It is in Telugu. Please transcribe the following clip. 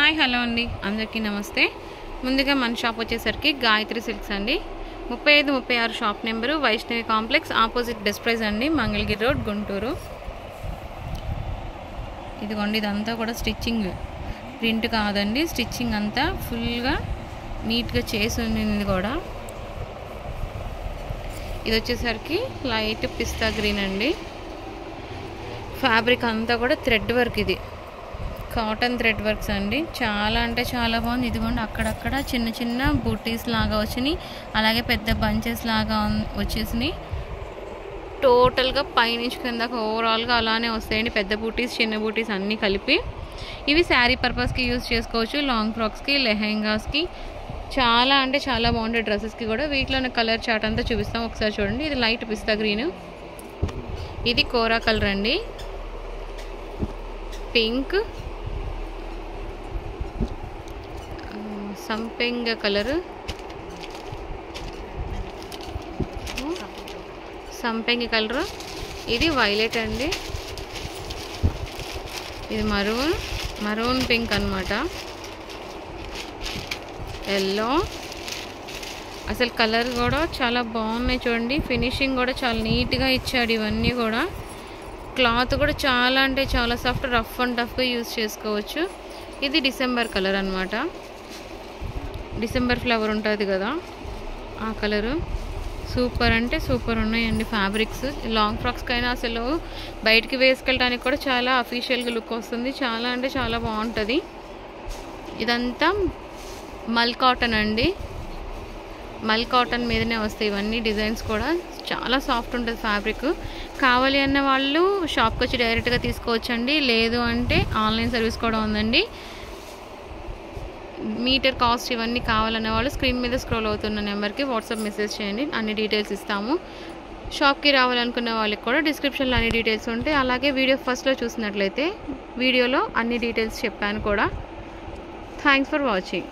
హాయ్ హలో అండి, అందరికీ నమస్తే. ముందుగా మన షాప్ వచ్చేసరికి గాయత్రి సిల్క్స్ అండి. 35-36 shop number, Vaishnavi complex opposite best price అండి, మంగళగిరి రోడ్, గుంటూరు. ఇదిగోండి, ఇదంతా కూడా స్టిచ్చింగ్, ప్రింట్ కాదండి, స్టిచ్చింగ్ అంతా ఫుల్గా నీట్గా చేసి ఉంది కూడా. ఇది వచ్చేసరికి లైట్ పిస్తా గ్రీన్ అండి. ఫ్యాబ్రిక్ అంతా కూడా థ్రెడ్ వర్క్, ఇది కాటన్ థ్రెడ్ వర్క్స్ అండి. చాలా అంటే చాలా బాగుంది. ఇదిగోండి, అక్కడక్కడ చిన్న చిన్న బూటీస్ లాగా వచ్చినాయి, అలాగే పెద్ద బంచెస్ లాగా వచ్చేసినాయి. టోటల్గా పైనుంచి కిందకు ఓవరాల్గా అలానే వస్తాయండి, పెద్ద బూటీస్ చిన్న బూటీస్ అన్నీ కలిపి. ఇవి శారీ పర్పస్కి యూజ్ చేసుకోవచ్చు, లాంగ్ ఫ్రాక్స్కి, లెహెంగాస్కి, చాలా అంటే చాలా బాగుండే డ్రెస్సెస్కి కూడా. వీటిలో కలర్ చార్ట్ అంతా చూపిస్తాం, ఒకసారి చూడండి. ఇది లైట్ పిస్తా గ్రీన్, ఇది కోరా కలర్ అండి, పింక్, సంపెంగ కలర్, సంపెంగ కలర్, ఇది వైలెట్ అండి, ఇది మరూన్ పింక్ అన్నమాట, ఎల్లో. అసలు కలర్ కూడా చాలా బాగున్నాయి చూడండి, ఫినిషింగ్ కూడా చాలా నీట్గా ఇచ్చాడు. ఇవన్నీ కూడా క్లాత్ కూడా చాలా అంటే చాలా సాఫ్ట్, రఫ్ అండ్ టఫ్గా యూజ్ చేసుకోవచ్చు. ఇది డిసెంబర్ కలర్ అన్నమాట, డిసెంబర్ ఫ్లవర్ ఉంటుంది కదా ఆ కలరు. సూపర్ అంటే సూపర్ ఉన్నాయండి ఫ్యాబ్రిక్స్. లాంగ్ ఫ్రాక్స్కైనా అసలు బయటికి వేసుకెళ్ళడానికి కూడా చాలా అఫీషియల్గా లుక్ వస్తుంది, చాలా అంటే చాలా బాగుంటుంది. ఇదంతా మల్ కాటన్ అండి, మల్ కాటన్ మీదనే వస్తాయి ఇవన్నీ డిజైన్స్ కూడా. చాలా సాఫ్ట్ ఉంటుంది ఫ్యాబ్రిక్. కావాలి అన్న వాళ్ళు షాప్కి వచ్చి డైరెక్ట్గా తీసుకోవచ్చండి, లేదు అంటే ఆన్లైన్ సర్వీస్ కూడా ఉందండి. మీటర్ కాస్ట్ ఇవన్నీ కావాలన్న వాళ్ళు స్క్రీన్ మీద స్క్రోల్ అవుతున్న నెంబర్కి వాట్సాప్ మెసేజ్ చేయండి, అన్ని డీటెయిల్స్ ఇస్తాము. షాప్కి రావాలనుకున్న వాళ్ళకి కూడా డిస్క్రిప్షన్లో అన్ని డీటెయిల్స్ ఉంటాయి. అలాగే వీడియో ఫస్ట్లో చూసినట్లయితే వీడియోలో అన్ని డీటెయిల్స్ చెప్పాను కూడా. Thanks for watching.